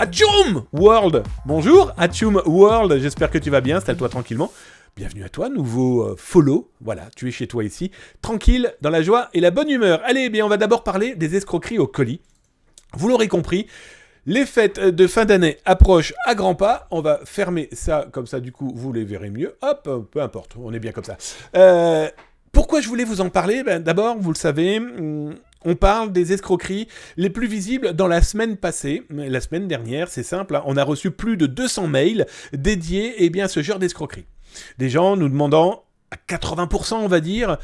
Atchoum World. Bonjour Atchoum World, j'espère que tu vas bien, installe-toi tranquillement. Bienvenue à toi, nouveau follow, voilà, tu es chez toi ici, tranquille, dans la joie et la bonne humeur. Allez, bien on va d'abord parler des escroqueries au colis. Vous l'aurez compris, les fêtes de fin d'année approchent à grands pas. On va fermer ça, comme ça du coup vous les verrez mieux. Hop, peu importe, on est bien comme ça. Pourquoi je voulais vous en parler ? D'abord, vous le savez, on parle des escroqueries les plus visibles dans la semaine passée. La semaine dernière, c'est simple, on a reçu plus de 200 mails dédiés à ce genre d'escroquerie. Des gens nous demandant, à 80% on va dire,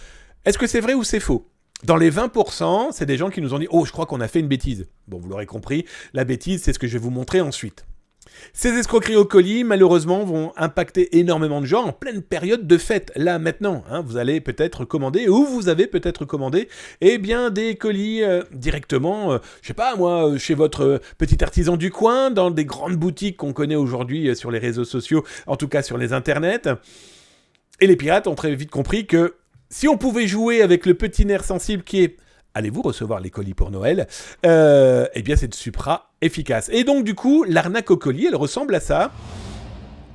est-ce que c'est vrai ou c'est faux ? Dans les 20%, c'est des gens qui nous ont dit « Oh, je crois qu'on a fait une bêtise ». Bon, vous l'aurez compris, la bêtise, c'est ce que je vais vous montrer ensuite. Ces escroqueries au colis, malheureusement, vont impacter énormément de gens en pleine période de fête. Là, maintenant, vous allez peut-être commander, ou vous avez peut-être commandé, des colis directement, je sais pas moi, chez votre petit artisan du coin, dans des grandes boutiques qu'on connaît aujourd'hui sur les réseaux sociaux, en tout cas sur les internets. Et les pirates ont très vite compris que si on pouvait jouer avec le petit nerf sensible qui est « Allez-vous recevoir les colis pour Noël ?» c'est supra efficace. Et donc, du coup, l'arnaque au colis, elle ressemble à ça.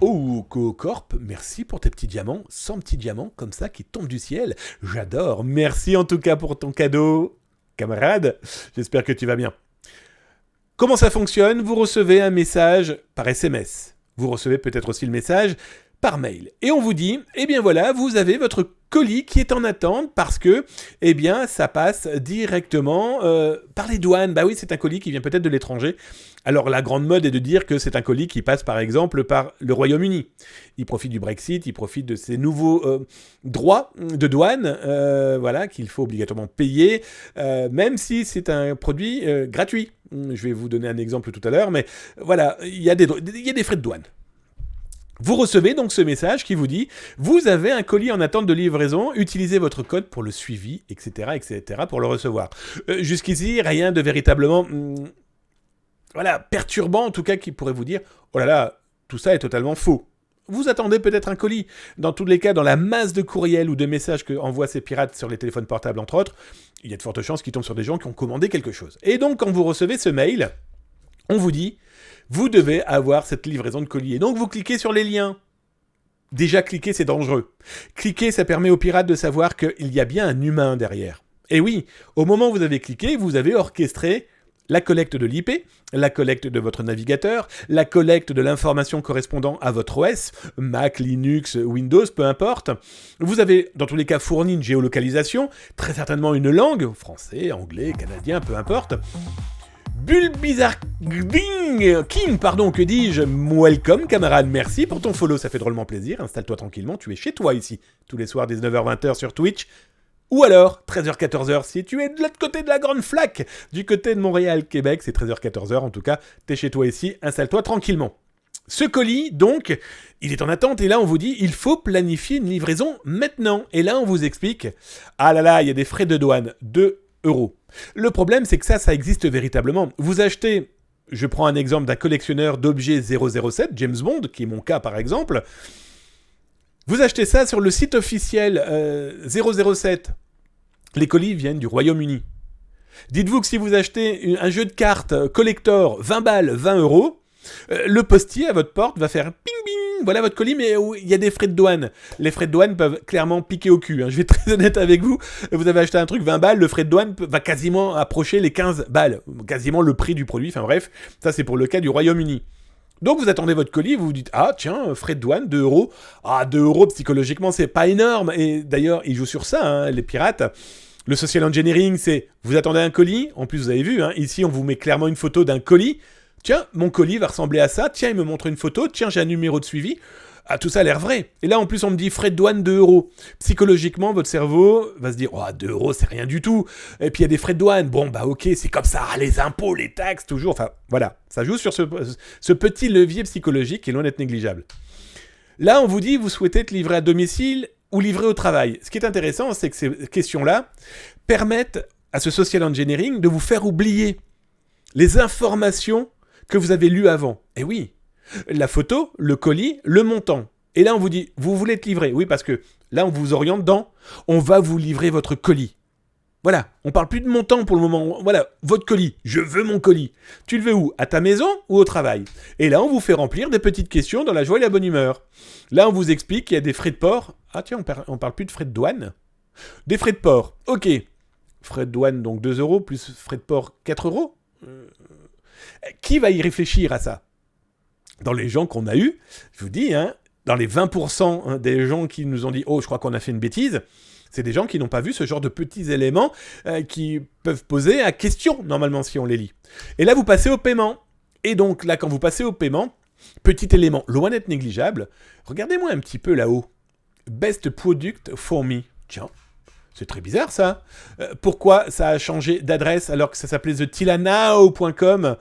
Oh, Cocorp, merci pour tes petits diamants. 100 petits diamants comme ça qui tombent du ciel. J'adore. Merci en tout cas pour ton cadeau, camarade. J'espère que tu vas bien. Comment ça fonctionne ? Vous recevez un message par SMS. Vous recevez peut-être aussi le message par mail. Et on vous dit, vous avez votre colis qui est en attente parce que, ça passe directement par les douanes. Bah oui, c'est un colis qui vient peut-être de l'étranger. Alors, la grande mode est de dire que c'est un colis qui passe, par exemple, par le Royaume-Uni. Il profite du Brexit, il profite de ces nouveaux droits de douane, qu'il faut obligatoirement payer, même si c'est un produit gratuit. Je vais vous donner un exemple tout à l'heure, mais voilà, il y a des frais de douane. Vous recevez donc ce message qui vous dit « Vous avez un colis en attente de livraison, utilisez votre code pour le suivi, etc. pour le recevoir. » Jusqu'ici, rien de véritablement perturbant, en tout cas, qui pourrait vous dire « Oh là là, tout ça est totalement faux. » Vous attendez peut-être un colis. Dans tous les cas, dans la masse de courriels ou de messages qu'envoient ces pirates sur les téléphones portables, entre autres, il y a de fortes chances qu'ils tombent sur des gens qui ont commandé quelque chose. Et donc, quand vous recevez ce mail, on vous dit « Vous devez avoir cette livraison de colis. » Et donc, vous cliquez sur les liens. Déjà, cliquer, c'est dangereux. Cliquer, ça permet aux pirates de savoir qu'il y a bien un humain derrière. Et oui, au moment où vous avez cliqué, vous avez orchestré la collecte de l'IP, la collecte de votre navigateur, la collecte de l'information correspondant à votre OS, Mac, Linux, Windows, peu importe. Vous avez, dans tous les cas, fourni une géolocalisation, très certainement une langue, français, anglais, canadien, peu importe. Bulbizarre King, que dis-je, welcome camarade, merci pour ton follow, ça fait drôlement plaisir, installe-toi tranquillement, tu es chez toi ici, tous les soirs 19h-20h sur Twitch, ou alors 13h-14h si tu es de l'autre côté de la grande flaque, du côté de Montréal, Québec, c'est 13h-14h en tout cas, t'es chez toi ici, installe-toi tranquillement. Ce colis, donc, il est en attente et là on vous dit, il faut planifier une livraison maintenant, et là on vous explique, ah là là, il y a des frais de douane, 2 €. Le problème, c'est que ça existe véritablement. Vous achetez, je prends un exemple d'un collectionneur d'objets 007, James Bond, qui est mon cas par exemple. Vous achetez ça sur le site officiel 007. Les colis viennent du Royaume-Uni. Dites-vous que si vous achetez un jeu de cartes collector 20 balles, 20 €, le postier à votre porte va faire ping ping, voilà votre colis, mais il y a des frais de douane. Les frais de douane peuvent clairement piquer au cul. Je vais être très honnête avec vous. Vous avez acheté un truc 20 balles, le frais de douane va quasiment approcher les 15 balles. Quasiment le prix du produit. Enfin bref, ça c'est pour le cas du Royaume-Uni. Donc vous attendez votre colis, vous vous dites « Ah tiens, frais de douane, 2 €. Ah, 2 € psychologiquement, c'est pas énorme. » Et d'ailleurs, ils jouent sur ça, les pirates. Le social engineering, c'est vous attendez un colis. En plus, vous avez vu, ici on vous met clairement une photo d'un colis. Tiens, mon colis va ressembler à ça. Tiens, il me montre une photo. Tiens, j'ai un numéro de suivi. Ah, tout ça a l'air vrai. Et là, en plus, on me dit frais de douane 2 €. Psychologiquement, votre cerveau va se dire « Oh, 2 €, c'est rien du tout. » Et puis, il y a des frais de douane. Bon, bah ok, c'est comme ça. Les impôts, les taxes, toujours. Enfin, voilà. Ça joue sur ce petit levier psychologique qui est loin d'être négligeable. Là, on vous dit, vous souhaitez être livré à domicile ou livré au travail. Ce qui est intéressant, c'est que ces questions-là permettent à ce social engineering de vous faire oublier les informations que vous avez lues avant. Et oui, la photo, le colis, le montant. Et là, on vous dit, vous voulez être livré. Oui, parce que là, on vous oriente dans, on va vous livrer votre colis. Voilà, on parle plus de montant pour le moment. Voilà, votre colis, je veux mon colis. Tu le veux où? À ta maison ou au travail? Et là, on vous fait remplir des petites questions dans la joie et la bonne humeur. Là, on vous explique qu'il y a des frais de port. Ah tiens, on parle plus de frais de douane. Des frais de port, ok. Frais de douane, donc 2 euros, plus frais de port, 4 euros. Qui va y réfléchir à ça? Dans les gens qu'on a eus, je vous dis, hein, dans les 20% des gens qui nous ont dit « Oh, je crois qu'on a fait une bêtise », c'est des gens qui n'ont pas vu ce genre de petits éléments qui peuvent poser à question, normalement, si on les lit. Et là, vous passez au paiement. Et donc, là, quand vous passez au paiement, petit élément loin d'être négligeable, regardez-moi un petit peu là-haut. Best product for me. Tiens, c'est très bizarre, ça. Pourquoi ça a changé d'adresse alors que ça s'appelait thetilanow.com?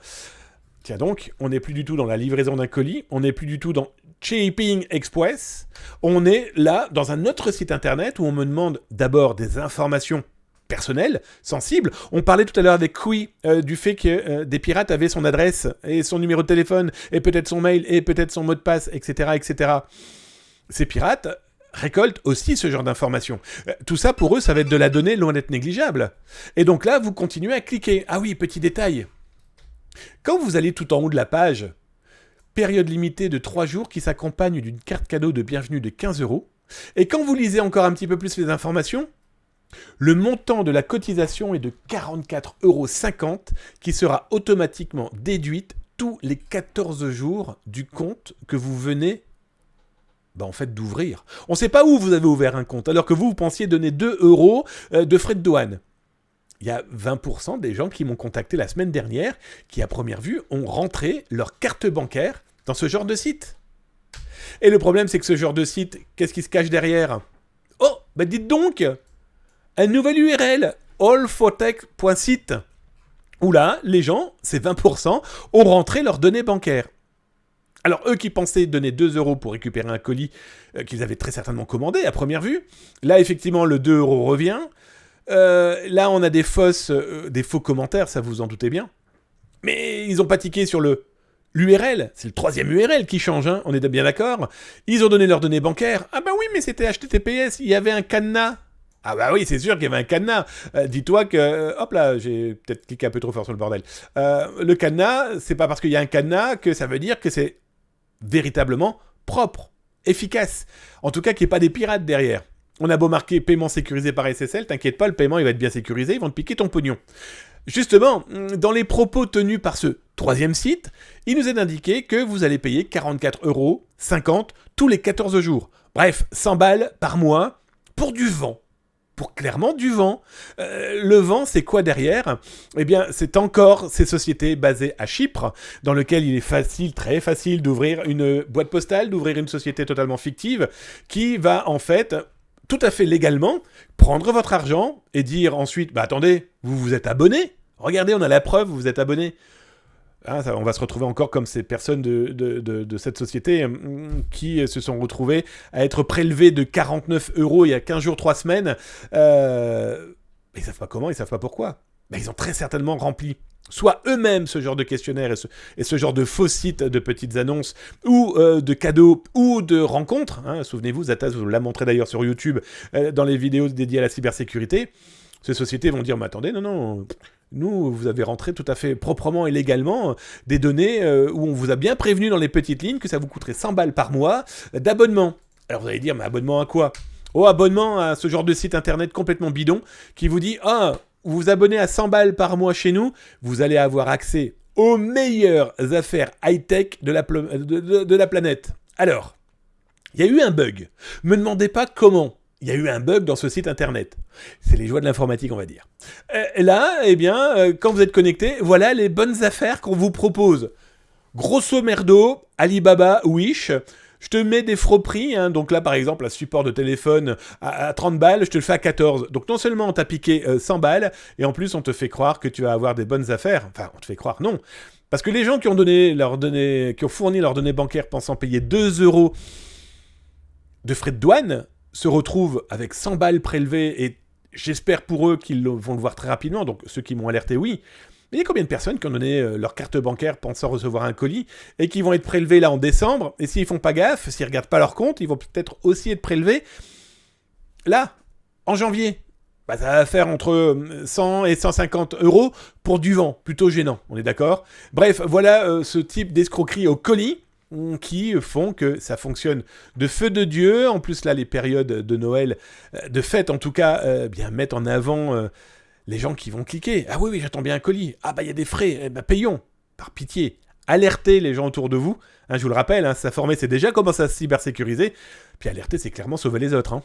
Tiens donc, on n'est plus du tout dans la livraison d'un colis, on n'est plus du tout dans Shipping Express, on est là dans un autre site internet où on me demande d'abord des informations personnelles, sensibles. On parlait tout à l'heure avec Kui du fait que des pirates avaient son adresse et son numéro de téléphone et peut-être son mail et peut-être son mot de passe, etc., etc. Ces pirates récoltent aussi ce genre d'informations. Tout ça, pour eux, ça va être de la donnée loin d'être négligeable. Et donc là, vous continuez à cliquer. Ah oui, petit détail. Quand vous allez tout en haut de la page, période limitée de 3 jours qui s'accompagne d'une carte cadeau de bienvenue de 15 euros, et quand vous lisez encore un petit peu plus les informations, le montant de la cotisation est de 44,50 euros qui sera automatiquement déduite tous les 14 jours du compte que vous venez d'ouvrir. On ne sait pas où vous avez ouvert un compte, alors que vous pensiez donner 2 euros de frais de douane. Il y a 20% des gens qui m'ont contacté la semaine dernière, qui à première vue ont rentré leur carte bancaire dans ce genre de site. Et le problème, c'est que ce genre de site, qu'est-ce qui se cache derrière? Oh, dites donc, un nouvel URL, allfotech.site, où là, les gens, ces 20%, ont rentré leurs données bancaires. Alors, eux qui pensaient donner 2 euros pour récupérer un colis qu'ils avaient très certainement commandé à première vue, là, effectivement, le 2 euros revient. Là, on a des faux commentaires, ça vous en doutez bien. Mais ils n'ont pas tiqué sur l'URL. C'est le 3e URL qui change, hein, on est bien d'accord. Ils ont donné leurs données bancaires. Ah bah oui, mais c'était HTTPS, il y avait un cadenas. Ah bah oui, c'est sûr qu'il y avait un cadenas. Dis-toi que... hop là, j'ai peut-être cliqué un peu trop fort sur le bordel. Le cadenas, c'est pas parce qu'il y a un cadenas que ça veut dire que c'est véritablement propre, efficace. En tout cas, qu'il n'y ait pas des pirates derrière. On a beau marquer paiement sécurisé par SSL, t'inquiète pas, le paiement il va être bien sécurisé, ils vont te piquer ton pognon. Justement, dans les propos tenus par ce 3e site, il nous est indiqué que vous allez payer 44,50 euros tous les 14 jours. Bref, 100 balles par mois pour du vent. Pour clairement du vent. Le vent, c'est quoi derrière? Eh bien, c'est encore ces sociétés basées à Chypre, dans lesquelles il est facile, très facile, d'ouvrir une boîte postale, d'ouvrir une société totalement fictive, qui va en fait... tout à fait légalement, prendre votre argent et dire ensuite, attendez, vous vous êtes abonné? Regardez, on a la preuve, vous vous êtes abonné. Ah, on va se retrouver encore comme ces personnes de cette société qui se sont retrouvées à être prélevées de 49 euros il y a 15 jours, 3 semaines. Ils savent pas comment, ils savent pas pourquoi. Ils ont très certainement rempli soit eux-mêmes ce genre de questionnaire et ce genre de faux sites de petites annonces ou de cadeaux ou de rencontres. Souvenez-vous, Zataz vous l'a montré d'ailleurs sur YouTube dans les vidéos dédiées à la cybersécurité. Ces sociétés vont dire, mais attendez, non, nous, vous avez rentré tout à fait proprement et légalement des données où on vous a bien prévenu dans les petites lignes que ça vous coûterait 100 balles par mois d'abonnement. Alors vous allez dire, mais abonnement à quoi? Oh, abonnement à ce genre de site internet complètement bidon qui vous dit, vous vous abonnez à 100 balles par mois chez nous, vous allez avoir accès aux meilleures affaires high-tech de la planète. Alors, il y a eu un bug. Me demandez pas comment. Il y a eu un bug dans ce site internet. C'est les joies de l'informatique, on va dire. Là, quand vous êtes connecté, voilà les bonnes affaires qu'on vous propose. Grosso merdo, Alibaba, Wish... je te mets des faux prix, donc là par exemple un support de téléphone à 30 balles, je te le fais à 14. Donc non seulement on t'a piqué 100 balles, et en plus on te fait croire que tu vas avoir des bonnes affaires. Enfin, on te fait croire, non. Parce que les gens qui ont fourni leurs données bancaires pensant payer 2 euros de frais de douane, se retrouvent avec 100 balles prélevées, et j'espère pour eux qu'ils vont le voir très rapidement, donc ceux qui m'ont alerté, oui. Mais il y a combien de personnes qui ont donné leur carte bancaire pensant recevoir un colis et qui vont être prélevés là en décembre, et s'ils font pas gaffe, s'ils regardent pas leur compte, ils vont peut-être aussi être prélevés là, en janvier. Bah, ça va faire entre 100 et 150 euros pour du vent, plutôt gênant, on est d'accord. Bref, voilà ce type d'escroquerie au colis qui font que ça fonctionne de feu de Dieu. En plus, là, les périodes de Noël, de fête en tout cas, bien mettent en avant les gens qui vont cliquer. Ah oui, oui, j'attends bien un colis. Ah bah, il y a des frais, eh bah, payons. Par pitié, alertez les gens autour de vous. Hein, je vous le rappelle, hein, s'informer, c'est déjà commencer à se cybersécuriser. Puis alerter, c'est clairement sauver les autres. Hein.